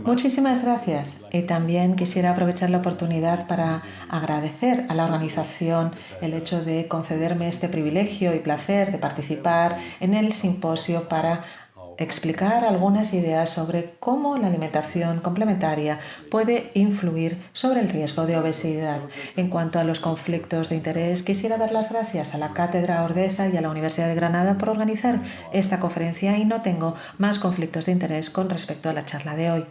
Muchísimas gracias. Y también quisiera aprovechar la oportunidad para agradecer a la organización el hecho de concederme este privilegio y placer de participar en el simposio para explicar algunas ideas sobre cómo la alimentación complementaria puede influir sobre el riesgo de obesidad. En cuanto a los conflictos de interés, quisiera dar las gracias a la Cátedra Ordesa y a la Universidad de Granada por organizar esta conferencia y no tengo más conflictos de interés con respecto a la charla de hoy.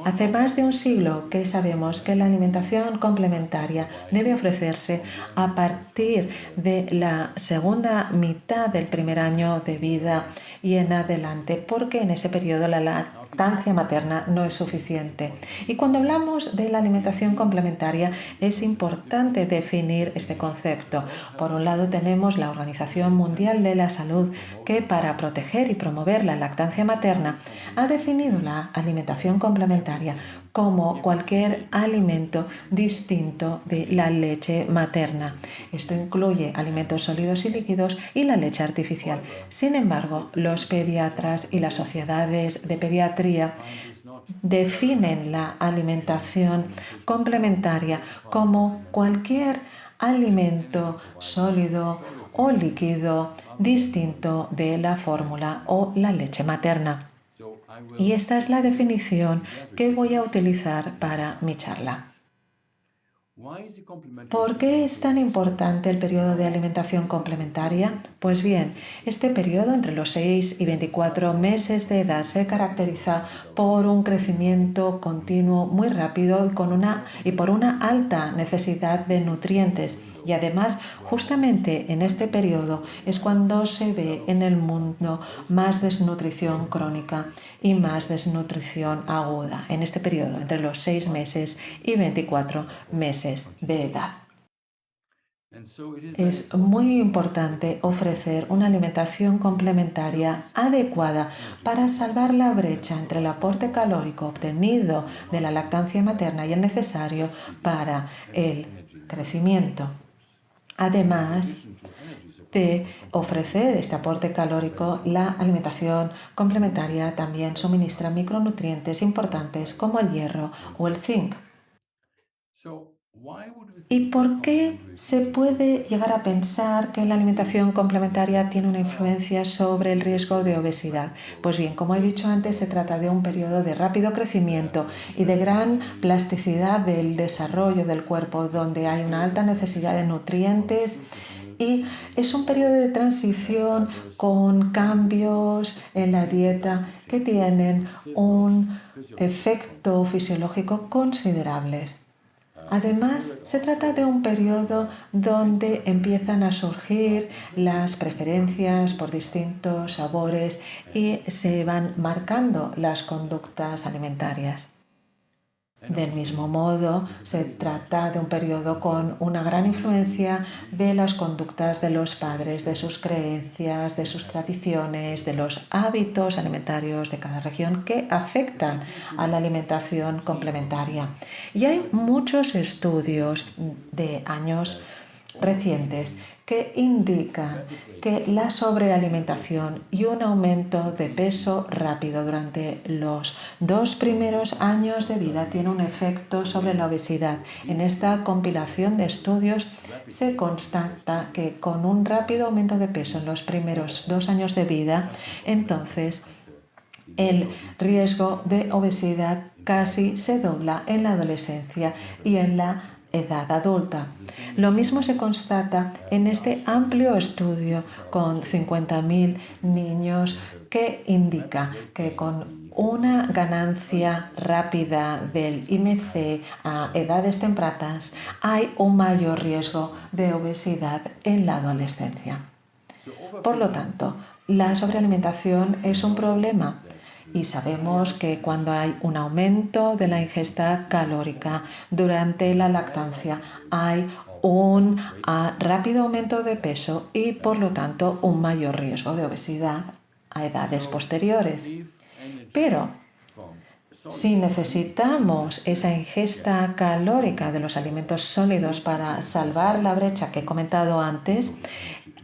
Hace más de un siglo que sabemos que la alimentación complementaria debe ofrecerse a partir de la segunda mitad del primer año de vida y en adelante, porque en ese periodo la lactancia materna no es suficiente. Y cuando hablamos de la alimentación complementaria es importante definir este concepto. Por un lado tenemos la Organización Mundial de la Salud, que para proteger y promover la lactancia materna ha definido la alimentación complementaria como cualquier alimento distinto de la leche materna. Esto incluye alimentos sólidos y líquidos y la leche artificial. Sin embargo, los pediatras y las sociedades de pediatría definen la alimentación complementaria como cualquier alimento sólido o líquido distinto de la fórmula o la leche materna. Y esta es la definición que voy a utilizar para mi charla. ¿Por qué es tan importante el periodo de alimentación complementaria? Pues bien, este periodo entre los 6 y 24 meses de edad se caracteriza por un crecimiento continuo muy rápido y por una alta necesidad de nutrientes. Y además, justamente en este periodo es cuando se ve en el mundo más desnutrición crónica y más desnutrición aguda, en este periodo entre los 6 meses y 24 meses de edad. Es muy importante ofrecer una alimentación complementaria adecuada para salvar la brecha entre el aporte calórico obtenido de la lactancia materna y el necesario para el crecimiento. Además de ofrecer este aporte calórico, la alimentación complementaria también suministra micronutrientes importantes como el hierro o el zinc. ¿Y por qué se puede llegar a pensar que la alimentación complementaria tiene una influencia sobre el riesgo de obesidad? Pues bien, como he dicho antes, se trata de un periodo de rápido crecimiento y de gran plasticidad del desarrollo del cuerpo, donde hay una alta necesidad de nutrientes y es un periodo de transición con cambios en la dieta que tienen un efecto fisiológico considerable. Además, se trata de un periodo donde empiezan a surgir las preferencias por distintos sabores y se van marcando las conductas alimentarias. Del mismo modo, se trata de un periodo con una gran influencia de las conductas de los padres, de sus creencias, de sus tradiciones, de los hábitos alimentarios de cada región que afectan a la alimentación complementaria. Y hay muchos estudios de años recientes que indican que la sobrealimentación y un aumento de peso rápido durante los 2 primeros años de vida tiene un efecto sobre la obesidad. En esta compilación de estudios se constata que con un rápido aumento de peso en los primeros 2 años de vida, entonces el riesgo de obesidad casi se dobla en la adolescencia y en la edad adulta. Lo mismo se constata en este amplio estudio con 50.000 niños que indica que con una ganancia rápida del IMC a edades tempranas hay un mayor riesgo de obesidad en la adolescencia. Por lo tanto, la sobrealimentación es un problema. Y sabemos que cuando hay un aumento de la ingesta calórica durante la lactancia, hay un rápido aumento de peso y por lo tanto un mayor riesgo de obesidad a edades posteriores. Pero si necesitamos esa ingesta calórica de los alimentos sólidos para salvar la brecha que he comentado antes,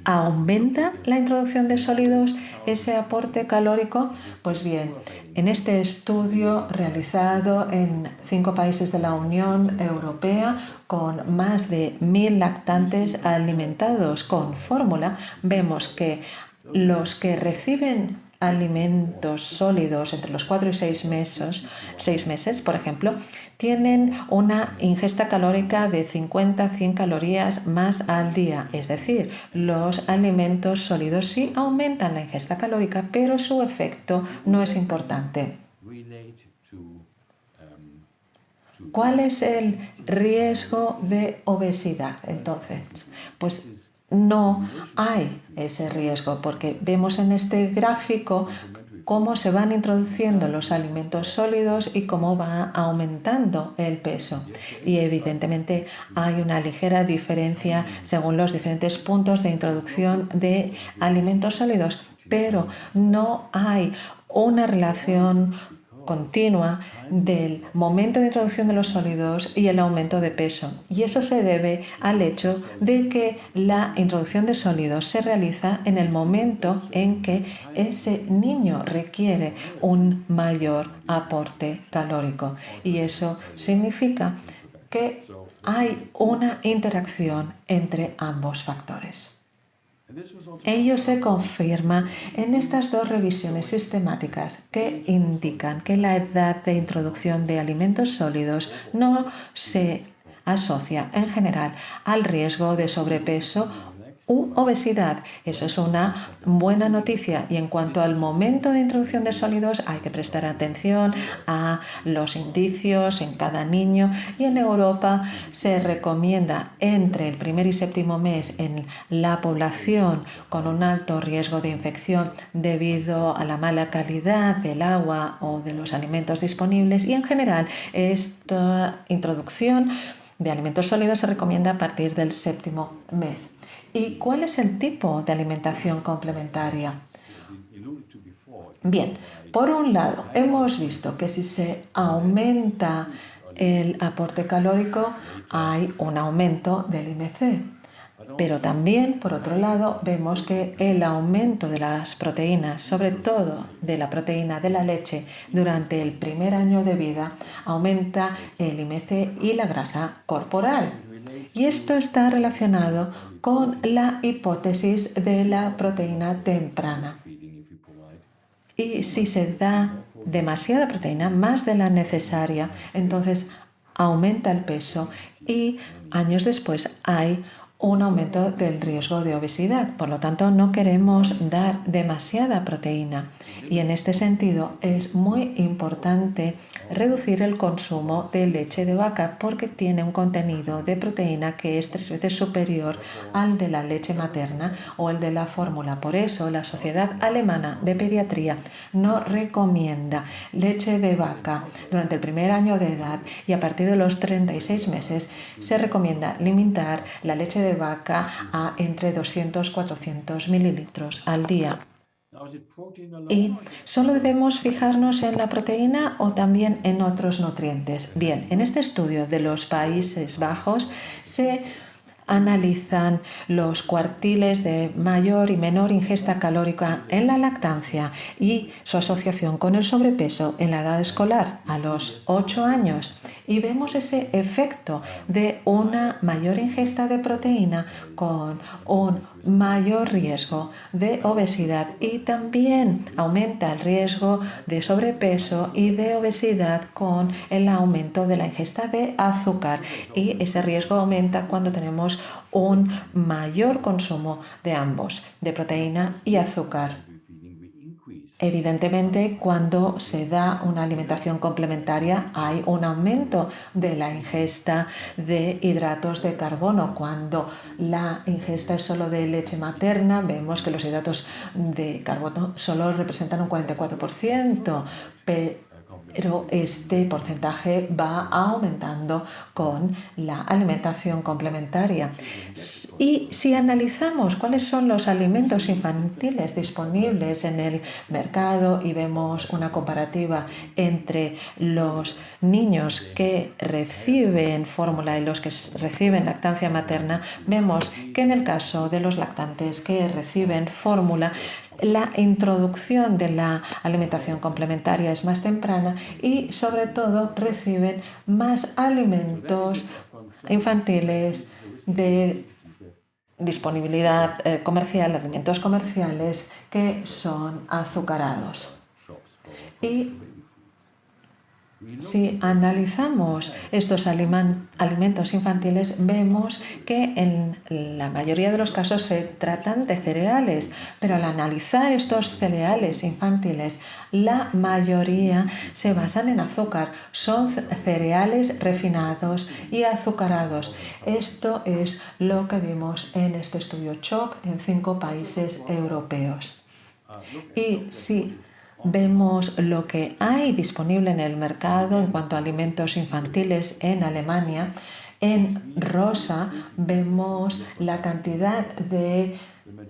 ¿Aumenta la introducción de sólidos ese aporte calórico? Pues bien, en este estudio realizado en 5 países de la Unión Europea con más de 1.000 lactantes alimentados con fórmula, vemos que los que reciben alimentos sólidos entre los 4 y 6 meses, por ejemplo, tienen una ingesta calórica de 50 a 100 calorías más al día. Es decir, los alimentos sólidos sí aumentan la ingesta calórica, pero su efecto no es importante. ¿Cuál es el riesgo de obesidad? Entonces, pues no hay ese riesgo porque vemos en este gráfico cómo se van introduciendo los alimentos sólidos y cómo va aumentando el peso. Y evidentemente hay una ligera diferencia según los diferentes puntos de introducción de alimentos sólidos, pero no hay una relación continua del momento de introducción de los sólidos y el aumento de peso. Y eso se debe al hecho de que la introducción de sólidos se realiza en el momento en que ese niño requiere un mayor aporte calórico. Y eso significa que hay una interacción entre ambos factores. Ello se confirma en estas 2 revisiones sistemáticas que indican que la edad de introducción de alimentos sólidos no se asocia en general al riesgo de sobrepeso u obesidad. Eso es una buena noticia. Y en cuanto al momento de introducción de sólidos, hay que prestar atención a los indicios en cada niño. Y en Europa se recomienda entre el primer y séptimo mes en la población con un alto riesgo de infección debido a la mala calidad del agua o de los alimentos disponibles. Y en general, esta introducción de alimentos sólidos se recomienda a partir del séptimo mes. ¿Y cuál es el tipo de alimentación complementaria? Bien, por un lado, hemos visto que si se aumenta el aporte calórico, hay un aumento del IMC. Pero también, por otro lado, vemos que el aumento de las proteínas, sobre todo de la proteína de la leche, durante el primer año de vida, aumenta el IMC y la grasa corporal. Y esto está relacionado con la hipótesis de la proteína temprana. Y si se da demasiada proteína, más de la necesaria, entonces aumenta el peso y años después hay un aumento del riesgo de obesidad. Por lo tanto, no queremos dar demasiada proteína. Y en este sentido es muy importante reducir el consumo de leche de vaca porque tiene un contenido de proteína que es 3 veces superior al de la leche materna o el de la fórmula. Por eso la Sociedad Alemana de Pediatría no recomienda leche de vaca durante el primer año de edad y a partir de los 36 meses se recomienda limitar la leche de vaca a entre 200 y 400 mililitros al día. ¿Y solo debemos fijarnos en la proteína o también en otros nutrientes? Bien, en este estudio de los Países Bajos se analizan los cuartiles de mayor y menor ingesta calórica en la lactancia y su asociación con el sobrepeso en la edad escolar a los 8 años. Y vemos ese efecto de una mayor ingesta de proteína con un mayor riesgo de obesidad y también aumenta el riesgo de sobrepeso y de obesidad con el aumento de la ingesta de azúcar. Y ese riesgo aumenta cuando tenemos un mayor consumo de ambos, de proteína y azúcar. Evidentemente, cuando se da una alimentación complementaria hay un aumento de la ingesta de hidratos de carbono. Cuando la ingesta es solo de leche materna, vemos que los hidratos de carbono solo representan un 44%, pero este porcentaje va aumentando con la alimentación complementaria. Y si analizamos cuáles son los alimentos infantiles disponibles en el mercado y vemos una comparativa entre los niños que reciben fórmula y los que reciben lactancia materna, vemos que en el caso de los lactantes que reciben fórmula, la introducción de la alimentación complementaria es más temprana y sobre todo reciben más alimentos infantiles de disponibilidad comercial, alimentos comerciales que son azucarados. Y si analizamos estos alimentos infantiles, vemos que en la mayoría de los casos se tratan de cereales, pero al analizar estos cereales infantiles, la mayoría se basan en azúcar. Son cereales refinados y azucarados. Esto es lo que vimos en este estudio CHOP en 5 países europeos. Y si vemos lo que hay disponible en el mercado en cuanto a alimentos infantiles en Alemania, en rosa vemos la cantidad de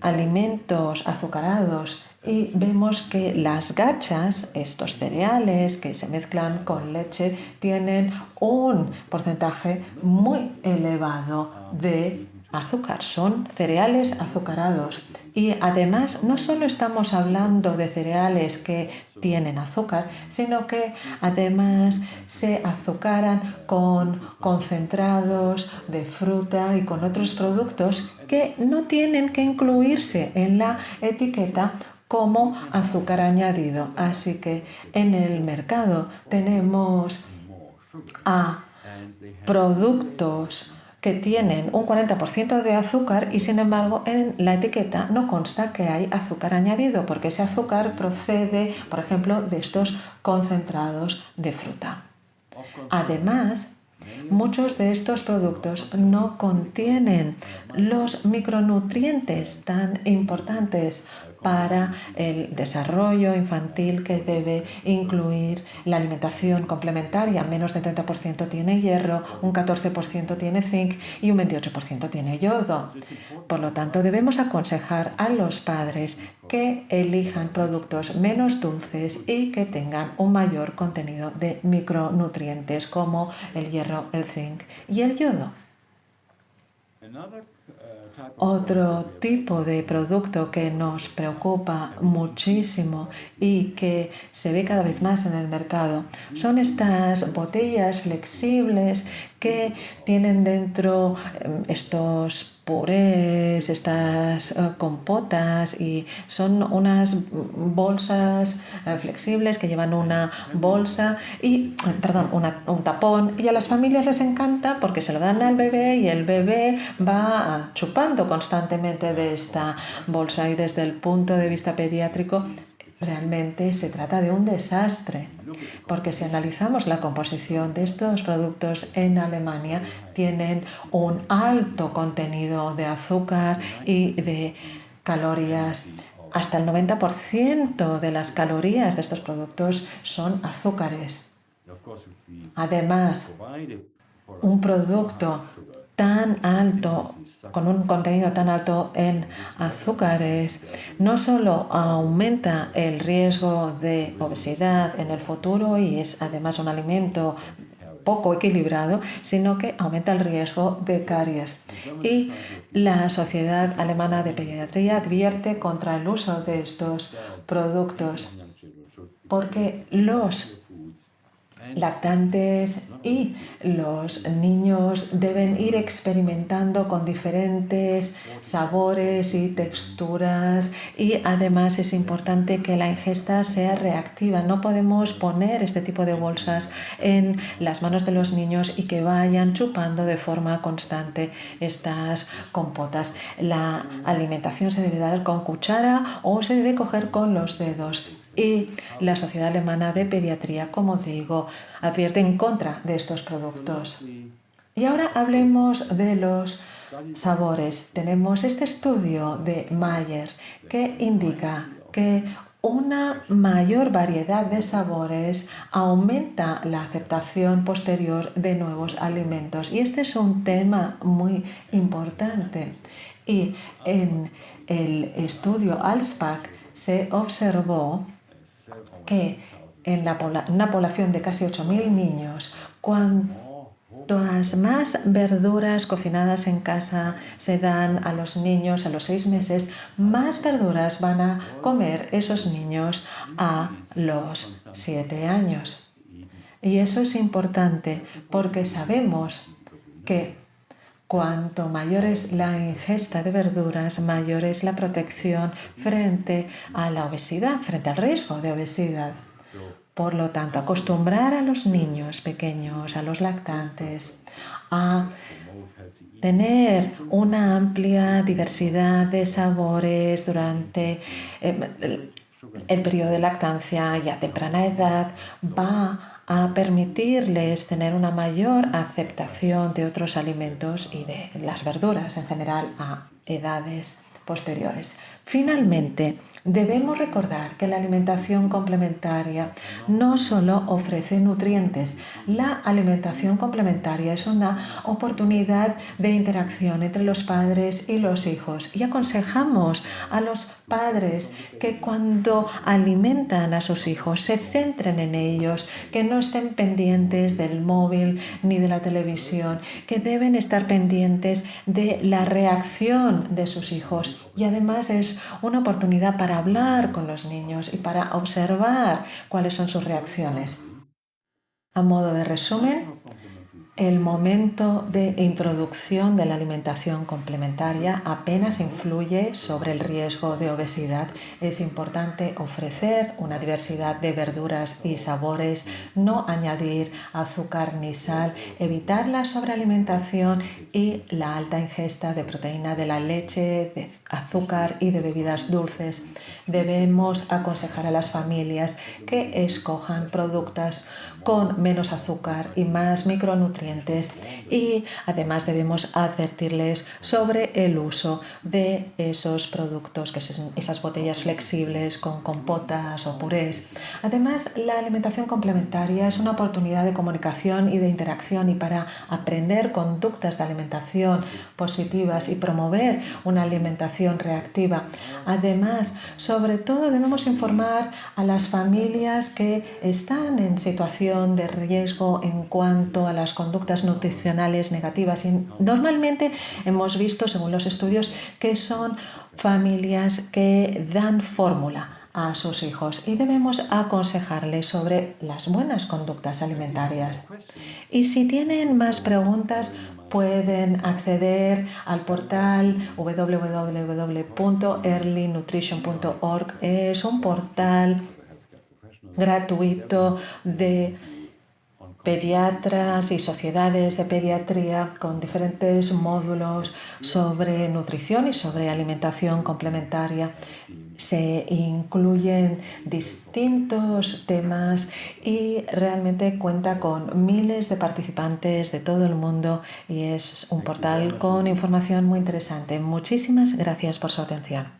alimentos azucarados y vemos que las gachas, estos cereales que se mezclan con leche, tienen un porcentaje muy elevado de azúcar. Son cereales azucarados. Y además no solo estamos hablando de cereales que tienen azúcar, sino que además se azucaran con concentrados de fruta y con otros productos que no tienen que incluirse en la etiqueta como azúcar añadido. Así que en el mercado tenemos a productos que tienen un 40% de azúcar y sin embargo en la etiqueta no consta que hay azúcar añadido porque ese azúcar procede, por ejemplo, de estos concentrados de fruta. Además, muchos de estos productos no contienen los micronutrientes tan importantes para el desarrollo infantil que debe incluir la alimentación complementaria. Menos del 30% tiene hierro, un 14% tiene zinc y un 28% tiene yodo. Por lo tanto, debemos aconsejar a los padres que elijan productos menos dulces y que tengan un mayor contenido de micronutrientes como el hierro, el zinc y el yodo. Otro tipo de producto que nos preocupa muchísimo y que se ve cada vez más en el mercado son estas botellas flexibles que tienen dentro estos purés, estas compotas y son unas bolsas flexibles que llevan una bolsa y, un tapón y a las familias les encanta porque se lo dan al bebé y el bebé va chupando constantemente de esta bolsa y desde el punto de vista pediátrico realmente se trata de un desastre, porque si analizamos la composición de estos productos en Alemania, tienen un alto contenido de azúcar y de calorías. Hasta el 90% de las calorías de estos productos son azúcares. Además, un producto tan alto, con un contenido tan alto en azúcares, no solo aumenta el riesgo de obesidad en el futuro y es además un alimento poco equilibrado, sino que aumenta el riesgo de caries. Y la Sociedad Alemana de Pediatría advierte contra el uso de estos productos porque los lactantes y los niños deben ir experimentando con diferentes sabores y texturas y además es importante que la ingesta sea reactiva. No podemos poner este tipo de bolsas en las manos de los niños y que vayan chupando de forma constante estas compotas. La alimentación se debe dar con cuchara o se debe coger con los dedos. Y la Sociedad Alemana de Pediatría, como digo, advierte en contra de estos productos. Y ahora hablemos de los sabores. Tenemos este estudio de Mayer que indica que Una mayor variedad de sabores aumenta la aceptación posterior de nuevos alimentos. Y este es un tema muy importante. Y en el estudio ALSPAC se observó que en una población de casi 8.000 niños, cuantas más verduras cocinadas en casa se dan a los niños a los 6 meses, más verduras van a comer esos niños a los 7 años. Y eso es importante porque sabemos que cuanto mayor es la ingesta de verduras, mayor es la protección frente a la obesidad, frente al riesgo de obesidad. Por lo tanto, acostumbrar a los niños pequeños, a los lactantes, a tener una amplia diversidad de sabores durante el periodo de lactancia y a temprana edad va a permitirles tener una mayor aceptación de otros alimentos y de las verduras en general a edades posteriores. Finalmente, debemos recordar que la alimentación complementaria no solo ofrece nutrientes. La alimentación complementaria es una oportunidad de interacción entre los padres y los hijos. Y aconsejamos a los padres que cuando alimentan a sus hijos se centren en ellos, que no estén pendientes del móvil ni de la televisión, que deben estar pendientes de la reacción de sus hijos. Y además es una oportunidad para hablar con los niños y para observar cuáles son sus reacciones. A modo de resumen, el momento de introducción de la alimentación complementaria apenas influye sobre el riesgo de obesidad. Es importante ofrecer una diversidad de verduras y sabores, no añadir azúcar ni sal, evitar la sobrealimentación y la alta ingesta de proteína de la leche, de azúcar y de bebidas dulces. Debemos aconsejar a las familias que escojan productos con menos azúcar y más micronutrientes y además debemos advertirles sobre el uso de esos productos, que son esas botellas flexibles con compotas o purés. Además, la alimentación complementaria es una oportunidad de comunicación y de interacción y para aprender conductas de alimentación positivas y promover una alimentación reactiva. Además, sobre todo debemos informar a las familias que están en situación de riesgo en cuanto a las conductas nutricionales negativas. Y normalmente hemos visto, según los estudios, que son familias que dan fórmula a sus hijos y debemos aconsejarles sobre las buenas conductas alimentarias. Y si tienen más preguntas, pueden acceder al portal www.earlynutrition.org. Es un portal gratuito de pediatras y sociedades de pediatría con diferentes módulos sobre nutrición y sobre alimentación complementaria. Se incluyen distintos temas y realmente cuenta con miles de participantes de todo el mundo y es un portal con información muy interesante. Muchísimas gracias por su atención.